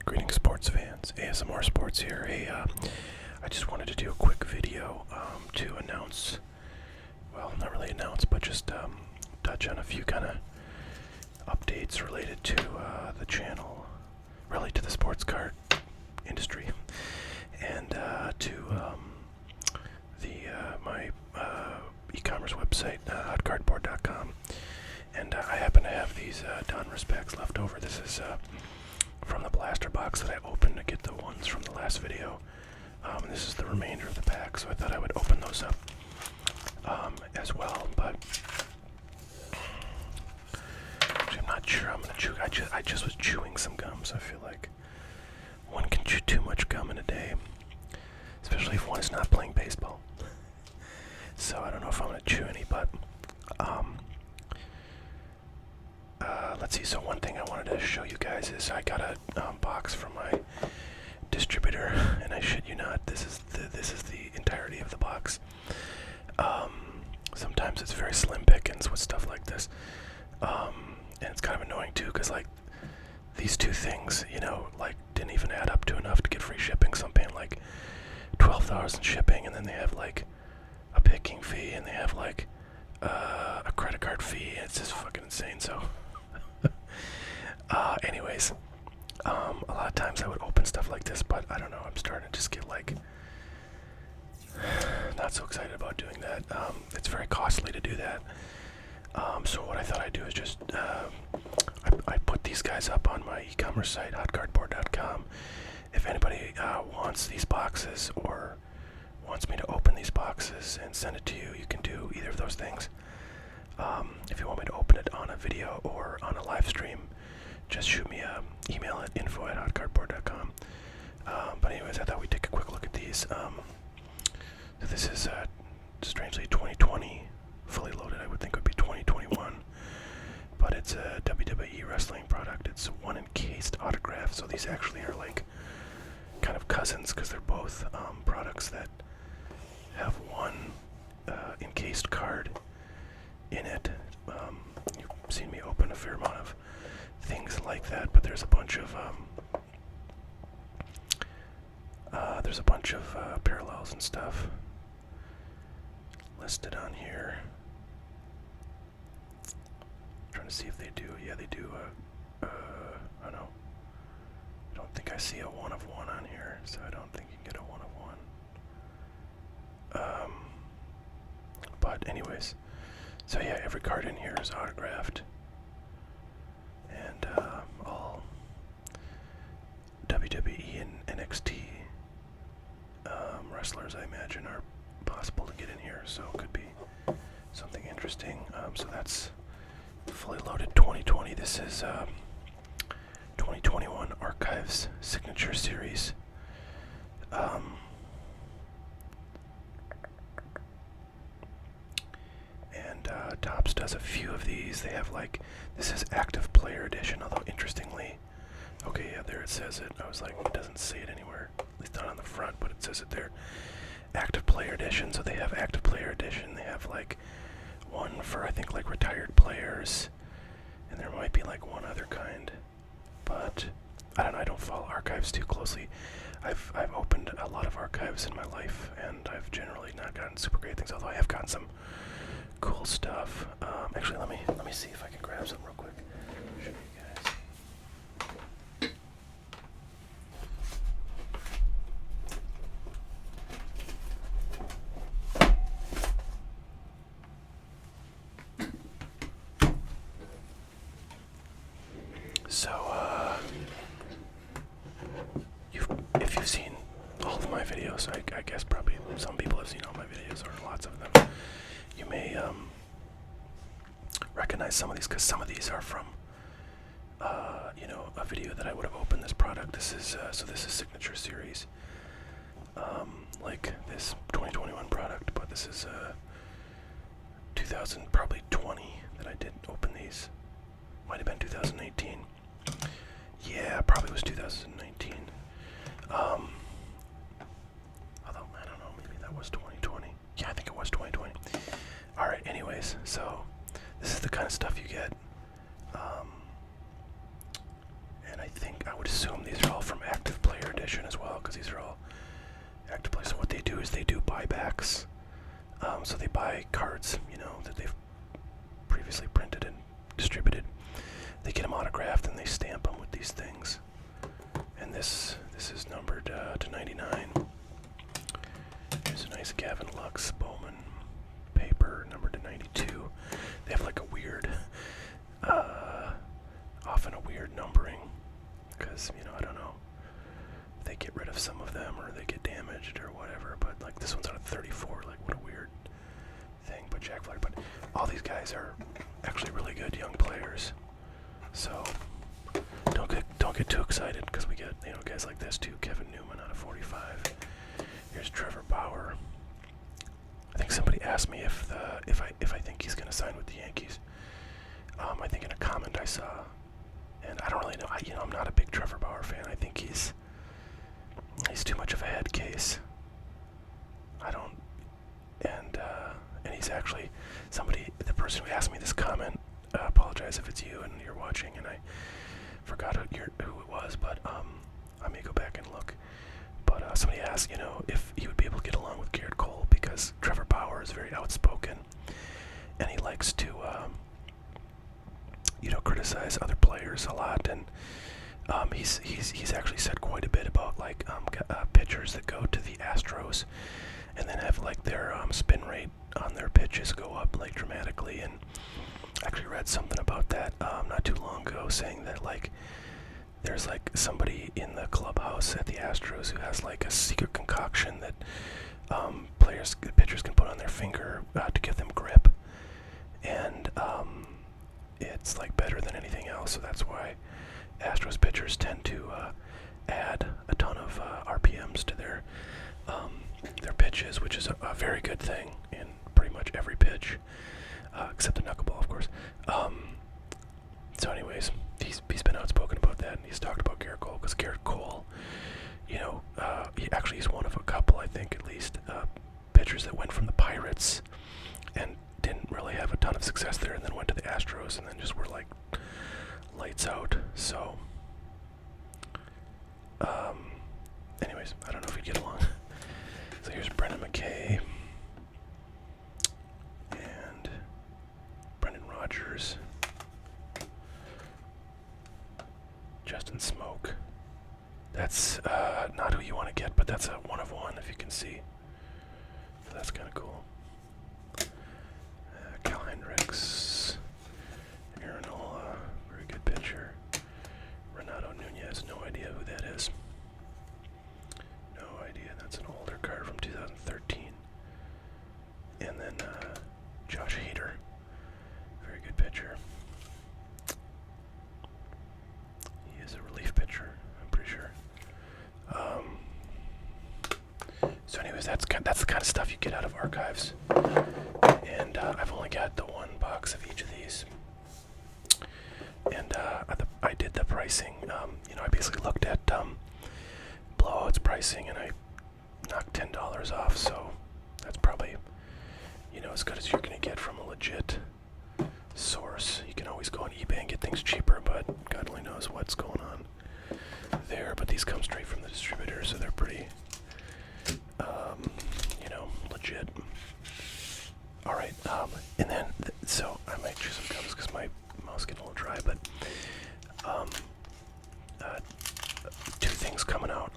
Greetings, sports fans. ASMR Sports here. Hey, I just wanted to do a quick video to announce, well, not really announce, but just touch on a few kind of updates related to the channel, really to the sports card industry, and to my e-commerce website, hotcardboard.com. And I happen to have these Donruss packs left over. This is from the blaster box that I opened to get the ones from the last video. This is the remainder of the pack, so I thought I would open those up as well. But actually, I'm not sure I'm gonna chew. I just was chewing some gum, so I feel like one can chew too much gum in a day, especially if one is not playing baseball. So I don't know if I'm gonna chew any, but let's see. So one thing I wanted to show you guys is I got a box from my distributor, and I shit you not, this is the entirety of the box. Sometimes it's very slim pickings with stuff like this, and it's kind of annoying too, because like these two things, you know, like didn't even add up to enough to get free shipping. So I'm paying like $12 in shipping, and then they have like a picking fee, and they have like a credit card fee. It's just fucking insane. So anyways, a lot of times I would open stuff like this, but I don't know, I'm starting to just get like not so excited about doing that. It's very costly to do that. So what I thought I'd do is just I put these guys up on my e-commerce site, hotcardboard.com. If anybody wants these boxes or wants me to open these boxes and send it to you, you can do either of those things. If you want me to open it on a video or on a live stream, just shoot me an email at info@hotcardboard.com. But anyways, I thought we'd take a quick look at these. So this is strangely 2020, fully loaded. I would think it would be 2021, but it's a WWE wrestling product. It's one encased autograph, so these actually are like kind of cousins, because they're both products that have one encased card in it. You've seen me open a fair amount of things like that, but there's a bunch of parallels and stuff listed on here. I'm trying to see if they do. Yeah, they do. I don't know. I don't think I see a 1 of 1 on here, so I don't think you can get a 1 of 1. But anyways, so yeah, every card in here is autographed, and all WWE and NXT wrestlers, I imagine, are possible to get in here, so it could be something interesting. So that's fully loaded 2020. This is 2021 Archives Signature Series. And Topps does a few of these. They have like, this is Active Player Edition, although interestingly, okay, yeah, there it says it. I was like, it doesn't say it anywhere, at least not on the front, but it says it there. Active Player Edition. So they have Active Player Edition. They have like one for, I think, like retired players, and there might be like one other kind, but I don't know. I don't follow archives too closely. I've opened a lot of archives in my life, and I've generally not gotten super great things, although I have gotten some cool stuff. Actually, let me see if I can grab some real quick. Show you guys. So, if you've seen all of my videos, I guess probably some people have seen all my videos, or lots of them, you may recognize some of these, because some of these are from, you know, a video that I would have opened this product. This is, so this is Signature Series, like this 2021 product, but this is 2000, probably 20 that I did open these. Might have been 2018. Yeah, probably was 2019. Although, I don't know, maybe that was 2020. Yeah, I think it was 2020. Alright, anyways, so this is the kind of stuff you get. And I think, I would assume these are all from because these are all active players. So what they do is they do buybacks. So they buy cards, that they've previously printed and distributed. They get them autographed and they stamp them with these things. And this is numbered to 99. There's a nice Gavin Lux Bowman paper, numbered to 92. They have like a weird, often a weird numbering, because, I don't know, they get rid of some of them or they get damaged or whatever, but like this one's out of 34, like what a weird thing. But Jack Flair, but all these guys are actually really good young players, so don't get too excited, because we get guys like this too. Kevin Newman out of 45. Here's Trevor Bauer. I think somebody asked me if I think he's going to sign with the Yankees. I think in a comment I saw, and I don't really know. I'm not a big Trevor Bauer fan. I think he's too much of a head case. And he's actually the person who asked me this comment. Apologize if it's you and you're watching, and I forgot who it was, but I may go back and look. But somebody asked, if he would be able to get along with Garrett Cole, because Trevor Bauer is very outspoken, and he likes to, criticize other players a lot, and he's actually said quite a bit about like pitchers that go to the Astros, and then have like their spin rate on their pitches go up like dramatically. And I actually read something about that not too long ago, saying that like there's like somebody in the clubhouse at the Astros who has like a secret concoction that pitchers can put on their finger to give them grip, and it's like better than anything else. So that's why Astros pitchers tend to add a ton of RPMs to their pitches, which is a very good thing in pretty much every pitch, except the knuckleball, of course. So anyways, he's been outspoken about that, and he's talked about Garrett Cole, because Garrett Cole, he's one of a couple, I think at least, pitchers that went from the Pirates and didn't really have a ton of success there, and then went to the Astros and then just were like lights out. So anyways, I don't know if we'd get along. So here's Brendan McKay and Brendan Rodgers, Justin Smoke. That's not who you want to get, but that's a 1 of 1, if you can see. So that's kind of cool. Cal Hendricks, Aaron Nola, very good pitcher. Renato Nunez, no idea who that is. No idea. That's an older card from 2013. And then Josh Hader, very good pitcher. He is a relief pitcher, I'm pretty sure. So anyways, that's the kind of stuff you get out of archives. And I've only got the 1 box of each of these. And I did the pricing. I basically looked at Blowout's pricing, and I knocked $10 off. So that's probably, as good as you're going to get from a legit source. You can always go on eBay and get things cheaper, but God only knows what's going on there. But these come straight from the distributor, so they're pretty, legit. All right, and then so I might chew some gums because my mouth's getting a little dry. But 2 things coming out.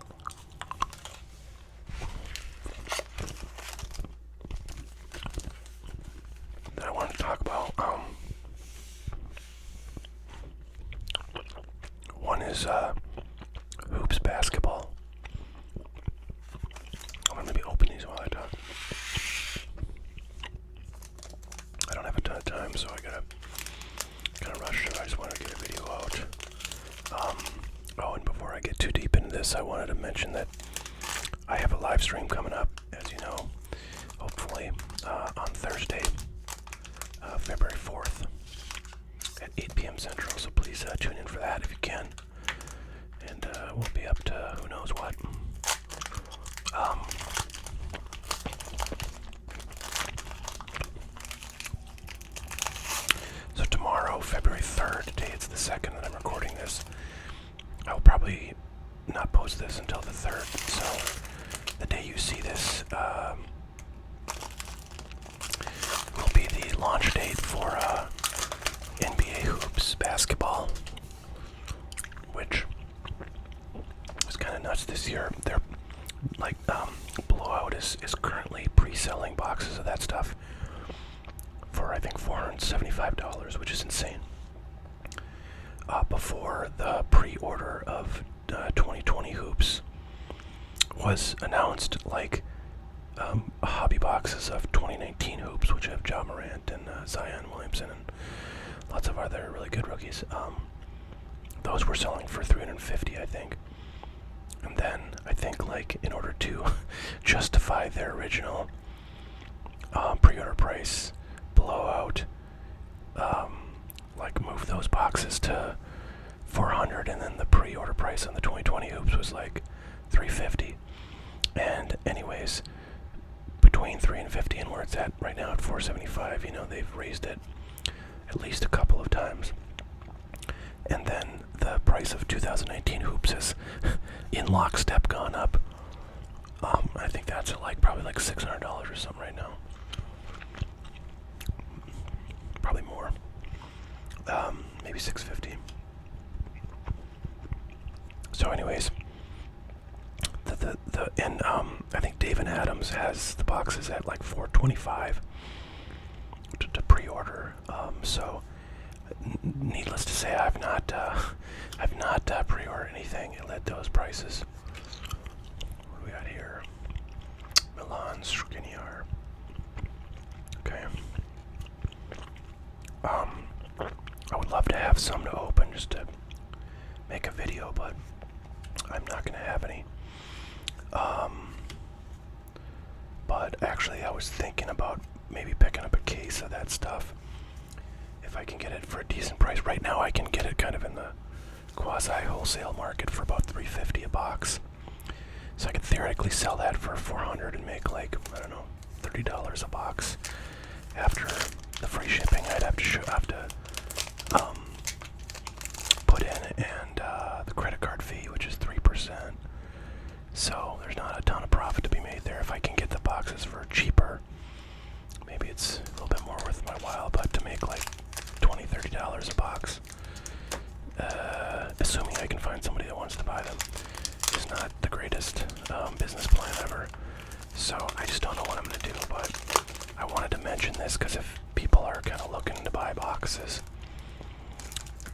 That I wanted to talk about. One is hoops basketball. I'm gonna maybe open these while I talk. I don't have a ton of time, so I gotta kind of rush. I just wanted to get a video out. And before I get too deep into this, I wanted to mention that I have a live stream coming up, as you know, hopefully on Thursday, February 4th at 8 p.m. Central. So please tune in for that if you can. And we'll be up to who knows what. So tomorrow, February 3rd, today it's the 2nd that I'm recording this, I'll probably not post this until the 3rd, so the day you see this will be the launch date for NBA Hoops basketball, which is kind of nuts this year. They're like, Blowout is currently pre-selling boxes of that stuff for, I think, $475, which is insane. Before the pre-order of 2020 Hoops was announced, like, hobby boxes of 2019 Hoops, which have Ja Morant and Zion Williamson and lots of other really good rookies. Those were selling for $350, I think. And then I think, like, in order to justify their original pre-order price, Blowout like moved those boxes to $400, and then the pre-order price on the 2020 Hoops was like $350. And anyways, between $350 and where it's at right now at $475, you know, they've raised it at least a couple of times. And then the price of 2019 Hoops has in lockstep gone up. I think that's at like probably like $600 or something right now. Probably more. Maybe $650. So anyways, I think Dave and Adams has the boxes at like $425 to pre-order. So needless to say, I've not pre-ordered anything at those prices. What do we got here? Milan Skriniar. Okay. I would love to have some to open just to make a video, but I'm not going to have any. But actually, I was thinking about maybe picking up a case of that stuff if I can get it for a decent price. Right now, I can get it kind of in the quasi-wholesale market for about $350 a box. So I could theoretically sell that for $400 and make, like, I don't know, $30 a box. After the free shipping, I'd have to put in and the credit card fee, which is 3%. So there's not a ton of profit to be made there. If I can get the boxes for cheaper, maybe it's a little bit more worth my while. But to make like $20, $30 a box, assuming I can find somebody that wants to buy them, is not the greatest business plan ever. So I just don't know what I'm going to do. But I wanted to mention this because if people are kind of looking to buy boxes,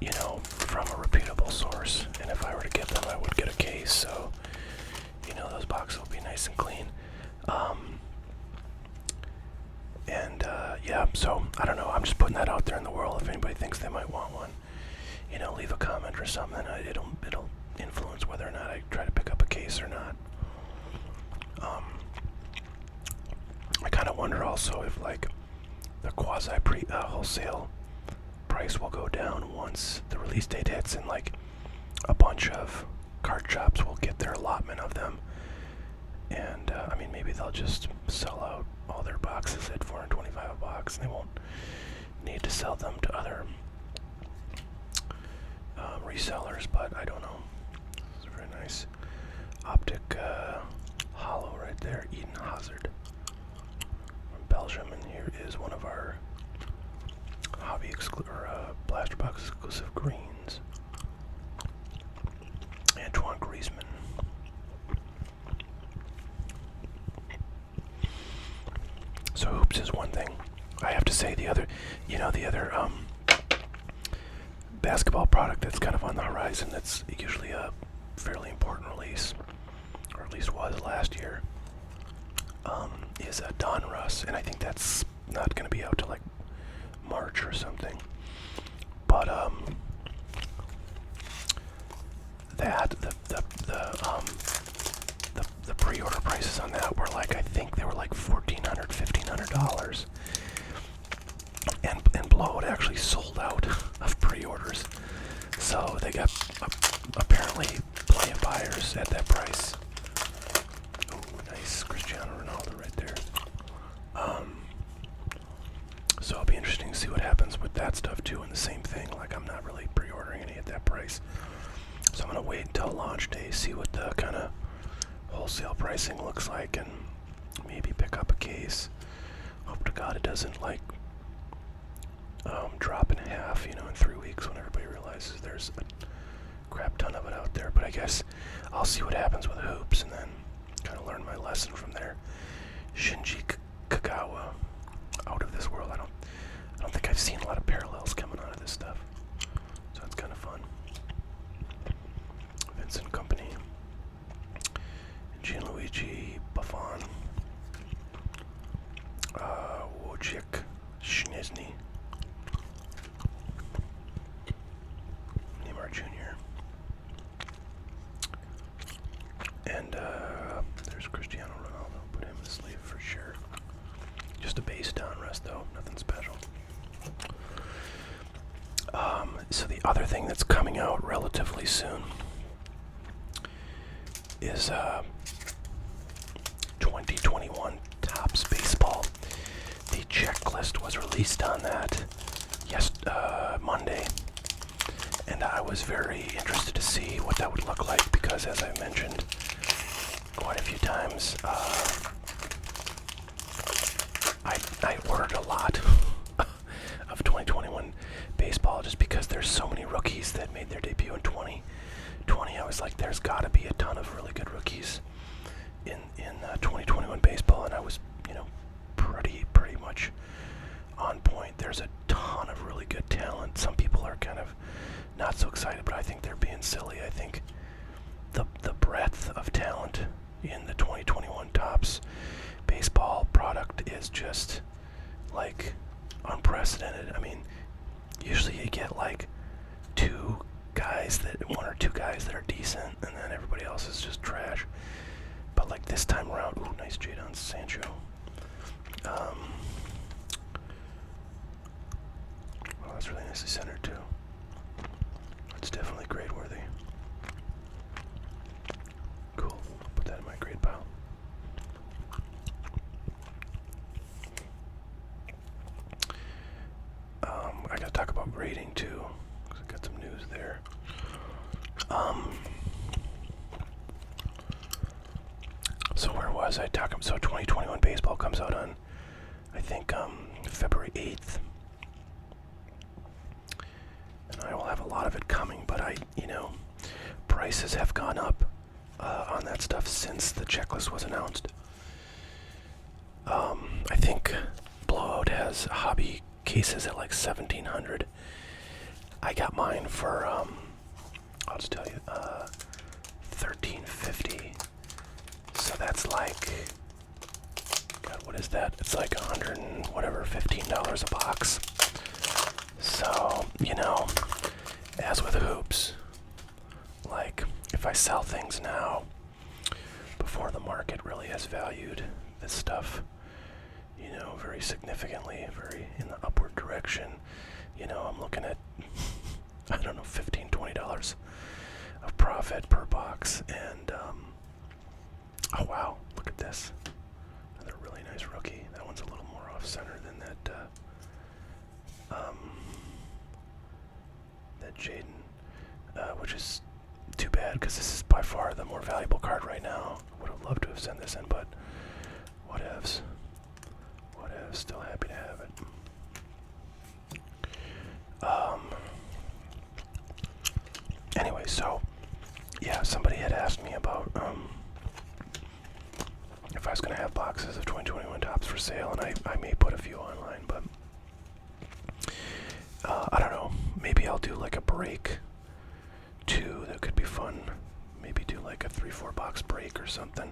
you know, from a reputable source, and if I were to get them, I would get a case. So, you know, those boxes will be nice and clean. Yeah, so I don't know. I'm just putting that out there in the world. If anybody thinks they might want one, you know, leave a comment or something. It'll influence whether or not I try to pick up a case or not. I kind of wonder also if, like, the wholesale price will go down once the release date hits, and like a bunch of card shops will get their allotment of them. And I mean, maybe they'll just sell out all their boxes at $425 a box, and they won't need to sell them to other resellers. But I don't know. It's very nice. Optic hollow right there. Eden Hazard from Belgium, and here is one of our hobby blaster box exclusive greens. Antoine Griezmann. So hoops is one thing. I have to say the other basketball product that's kind of on the horizon, that's usually a fairly important release, or at least was last year, is a Donruss, and I think that's not going to be out till like March or something. But the pre-order prices on that were like, I think they were like $1,400, $1,500, and Blowout actually sold out of pre-orders, so they got apparently plenty of buyers at that price. Ooh, nice Cristiano Ronaldo right there. So it'll be interesting to see what happens with that stuff too, and the same thing, like I'm not really pre-ordering any at that price. So I'm going to wait until till launch day, see what the kind of wholesale pricing looks like, and maybe pick up a case. Hope to God it doesn't like drop in half, in 3 weeks when everybody realizes there's a crap ton of it out there. But I guess I'll see what happens with hoops and then kind of learn my lesson from there. Shinji Kagawa, out of this world. I don't think I've seen a lot of parallels coming out of this stuff, so it's kind of fun. Vincent Company, Gianluigi Buffon, Wojciech Szczesny, Neymar Jr., and there's Cristiano Ronaldo. Put him in the sleeve for sure. Just a base Donruss though, nothing special. So the other thing that's coming out relatively soon is 2021 Topps Baseball. The checklist was released on that Monday, and I was very interested to see what that would look like because, as I mentioned quite a few times, I ordered a lot of 2021 baseball just because there's so many rookies that made their debut in 2020. I was like, there's got to be a ton of really good rookies in 2021 baseball, and I was, pretty much on point. There's a ton of really good talent. Some people are kind of not so excited, but I think they're being silly. I think the breadth of talent in the 2021 Topps baseball product is just like unprecedented. I mean, usually you get like one or two guys that are decent, and then everybody else is just trash. But like this time around, ooh, nice Jadon Sancho. Oh, that's really nicely centered too. It's definitely grade worthy. Cool. Put that in my grade pile. I gotta talk about grading too, because I got some news there. So where was I talking? So 2021 baseball comes out on, I think, February 8th. And I will have a lot of it coming, but prices have gone up on that stuff since the checklist was announced. I think Blowout has hobby cases at like $1,700. I got mine for I'll just tell you, $13.50. So that's like, God, what is that? It's like $100 and whatever, $15 a box. So as with hoops, like if I sell things now before the market really has valued this stuff, very significantly, very in the upward direction, I'm looking at, I don't know, $15, $20 of profit per box. And, oh wow, look at this. Another really nice rookie. That one's a little more off-center than that, that Jaden, which is too bad because this is by far the more valuable card right now. Would have loved to have sent this in, but whatevs. Still happy to have it. Anyway, so yeah, somebody had asked me about if I was going to have boxes of 2021 Topps for sale, and I may put a few online, but I don't know. Maybe I'll do like a break too. That could be fun. Maybe do like a 3-4 box break or something,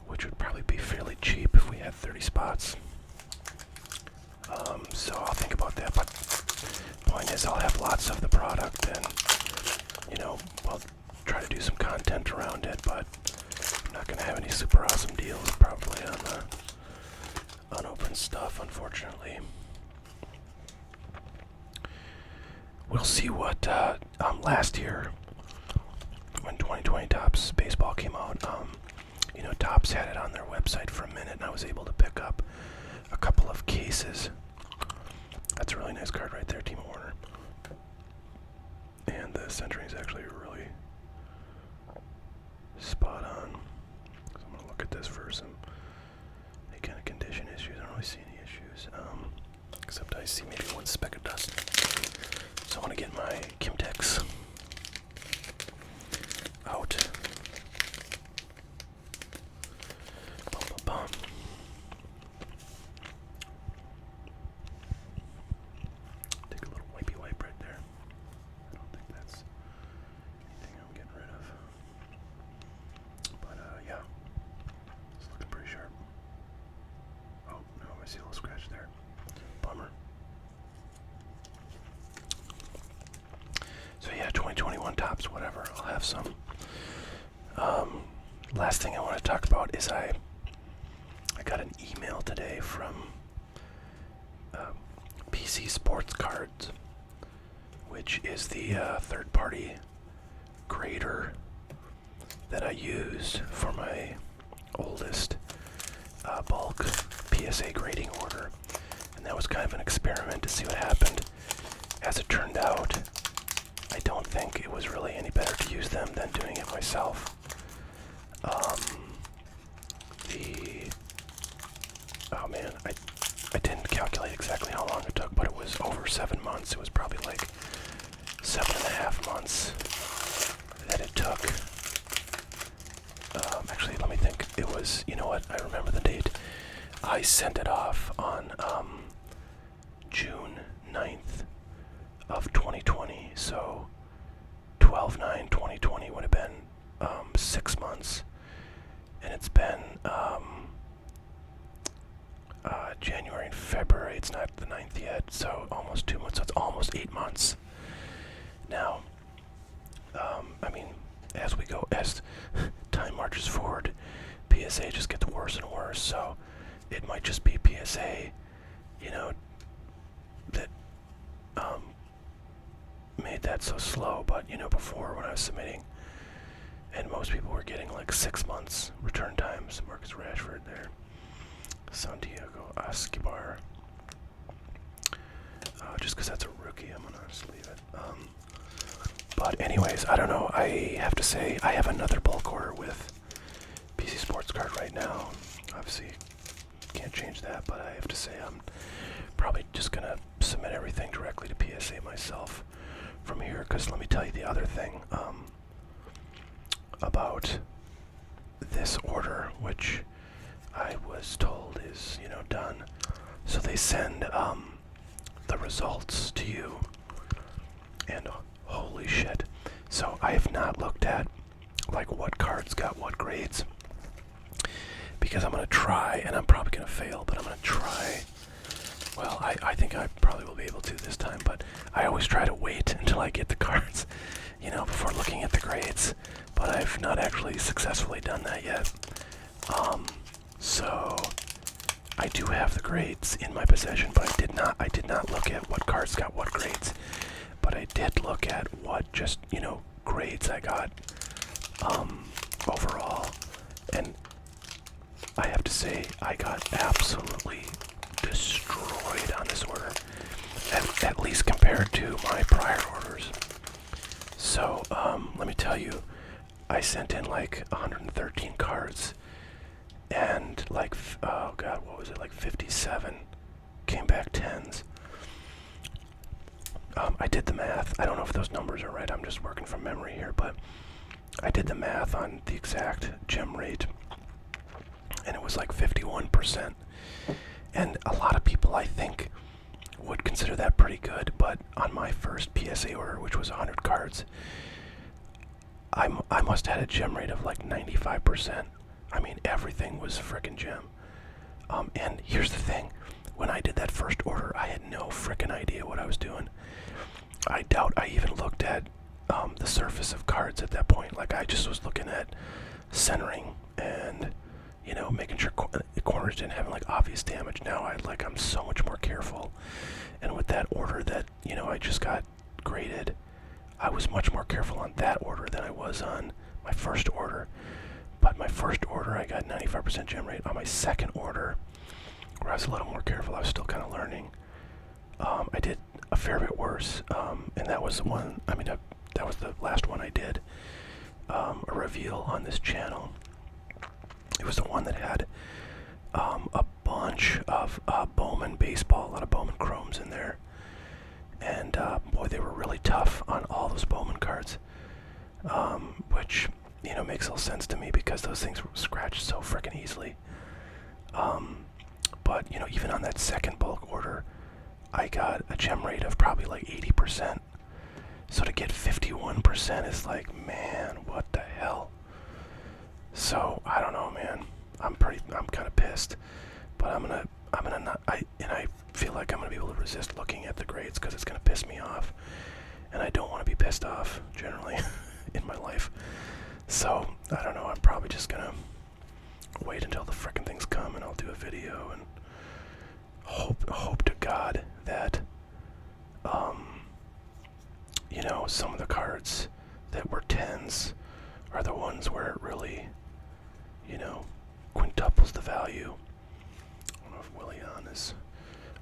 which would probably be fairly cheap if we had 30 spots. So I'll think about that, but point is I'll have lots of the product, and I'll try to do some content around it, but I'm not going to have any super awesome deals probably on the unopened stuff, unfortunately. We'll see what, last year, when 2020 Topps Baseball came out, Topps had it on their website for a minute, and I was able to pick up a couple of cases. That's a really nice card right there, Team Warner. And the centering is actually really, spot on. So I'm gonna look at this for some any kind of condition issues. I don't really see any issues, except I see maybe one speck of dust. So I want to get my Kimtex out. Bum, bum, bum. Take a little wipey wipe right there. I don't think that's anything I'm getting rid of. But yeah, it's looking pretty sharp. Oh no, I see a little scratch there. Bummer. So yeah, 2021 tops, whatever. I'll have some. Last thing I want to talk about is I got an email today from PC Sports Cards, which is the third-party grader that I used for my oldest bulk PSA grading order. And that was kind of an experiment to see what happened. As it turned out, I don't think it was really any better to use them than doing it myself. Oh man, I didn't calculate exactly how long it took, but it was over 7 months. It was probably like 7.5 months that it took. Actually, let me think. It was, you know what, I remember the date. I sent it off on June 9th of 2020, so 12/9/2020 would have been 6 months, and it's been January and February. It's not the 9th yet, so almost 2 months. So it's almost 8 months now. I mean, as time marches forward, PSA just gets worse and worse. So it might just be PSA, you know, that made that so slow. But you know, before when I was submitting, and most people were getting like 6 months return times. Marcus Rashford there, Santiago Escobar. Just because that's a rookie, I'm gonna just leave it. But anyways, I don't know. I have to say, I have another bulk order with PC Sports Card right now. Obviously, can't change that, but I have to say I'm probably just gonna submit everything directly to PSA myself from here. Because let me tell you the other thing about this order, which I was told is, you know, done. So they send the results to you, and holy shit. So I have not looked at like what cards got what grades, because I'm gonna try, and I'm probably gonna fail, but I'm gonna try. Well, I think I probably will be able to this time, but I always try to wait until I get the cards, you know, before looking at the grades. But I've not actually successfully done that yet. So I do have the grades in my possession, but I did not look at what cards got what grades. But I did look at what just, you know, grades I got overall. And I have to say, I got absolutely destroyed on this order, at least compared to my prior orders. So let me tell you, I sent in like 113 cards, and like, oh god, what was it, like 57 came back 10s. I did the math. I don't know if those numbers are right. I'm just working from memory here, but I did the math on the exact gem rate, and it was like 51%. And a lot of people, I think, would consider that pretty good, but on my first PSA order, which was 100 cards, I must have had a gem rate of like 95%. I mean, everything was frickin' gem. And here's the thing. When I did that first order, I had no frickin' idea what I was doing. I doubt I even looked at the surface of cards at that point. Like, I just was looking at centering and, you know, making sure corners didn't have like obvious damage. Now I'm so much more careful. And with that order that, you know, I just got graded, I was much more careful on that order than I was on my first order. But my first order, I got 95% gem rate. On my second order, where I was a little more careful, I was still kind of learning, I did a fair bit worse. And that was the one, I mean, that was the last one I did. a reveal on this channel. It was the one that had a bunch of Bowman baseball, a lot of Bowman chromes in there. And boy, they were really tough on all those Bowman cards, which, you know, makes little sense to me because those things were scratched so freaking easily. But, you know, even on that second bulk order, I got a gem rate of probably like 80%. So to get 51% is like, man, what the hell? So I don't know, man. I'm kind of pissed, but I'm gonna not. I feel like I'm gonna be able to resist looking at the grades because it's gonna piss me off, and I don't want to be pissed off generally in my life. So I don't know. I'm probably just gonna wait until the frickin' things come, and I'll do a video and hope to God that you know, some of the cards that were 10s are the ones where it really, you know, quintuples the value. I don't know if Willian is.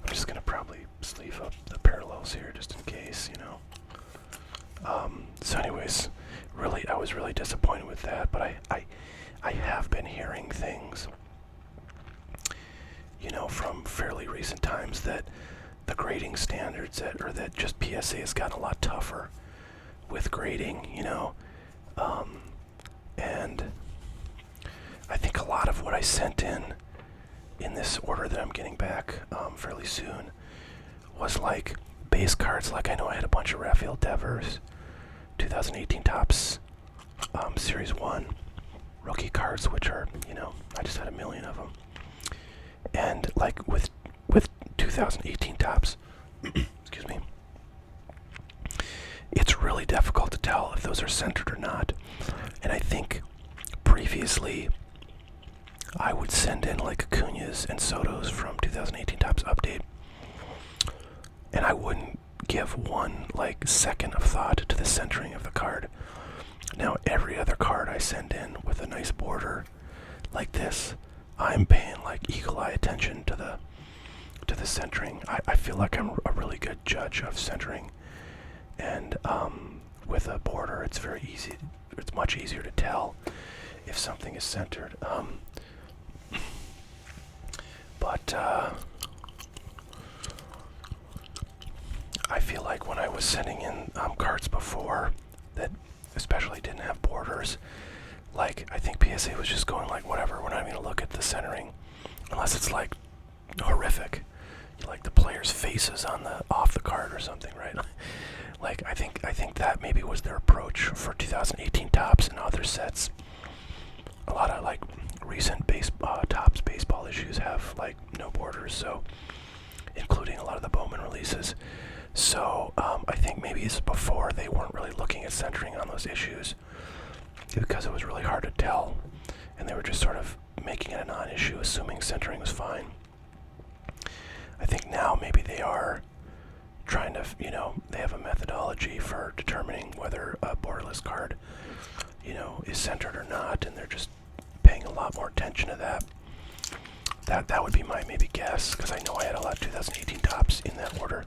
I'm just gonna probably sleeve up the parallels here just in case, you know. So anyways, really, I was really disappointed with that, but I have been hearing things, you know, from fairly recent times that the grading standards that just PSA has gotten a lot tougher with grading, you know, and I think a lot of what I sent in this order that I'm getting back fairly soon was like base cards. Like I know I had a bunch of Rafael Devers 2018 Topps Series 1 rookie cards, which are, you know, I just had a million of them. And like with 2018 Topps, excuse me, it's really difficult to tell if those are centered or not. And I think previously I would send in like Acuñas and Sotos from 2018 Topps Update, and I wouldn't give one like second of thought to the centering of the card. Now every other card I send in with a nice border like this, I'm paying like eagle eye attention to the centering. I feel like I'm a really good judge of centering, and with a border it's very easy. It's much easier to tell if something is centered. But I feel like when I was sending in cards before that especially didn't have borders, like I think PSA was just going like, whatever, we're not even gonna look at the centering unless it's like horrific, like the player's faces on the off the card or something, right? Like I think that maybe was their approach for 2018 Topps and other sets. A lot of like recent Topps baseball issues have like no borders, so including a lot of the Bowman releases. So I think maybe it's before they weren't really looking at centering on those issues because it was really hard to tell, and they were just sort of making it a non-issue, assuming centering was fine. I think now maybe they are trying to, you know, they have a methodology for determining whether a borderless card, you know, is centered or not, and they're just paying a lot more attention to that. That would be my maybe guess, because I know I had a lot of 2018 Topps in that order.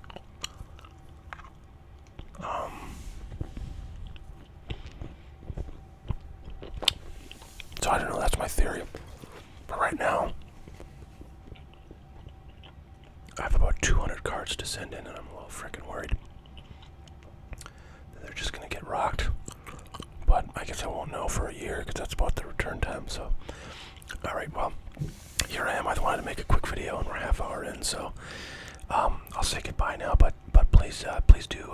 So I don't know, that's my theory. But right now, I have about 200 cards to send in, and I'm a little freaking worried that they're just going to get rocked. But I guess I won't know for a year, because that's about the return time, so. Alright, well, here I am. I wanted to make a quick video, and we're half hour in, so I'll say goodbye now, but please do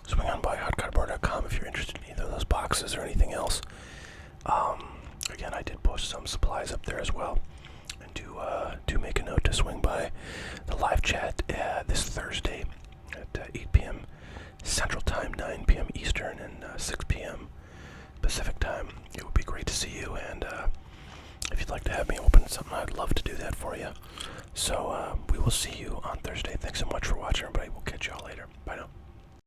swing on by hotcardboard.com if you're interested in either of those boxes or anything else. Again, I did post some supplies up there as well, and do make a note to swing by the live chat this Thursday at 8 p.m. Central Time, 9 p.m. Eastern, and 6 p.m. Pacific Time. It would be great to see you, and if you'd like to have me open something, I'd love to do that for you. So we will see you on Thursday. Thanks so much for watching, everybody. We'll catch y'all later. Bye now.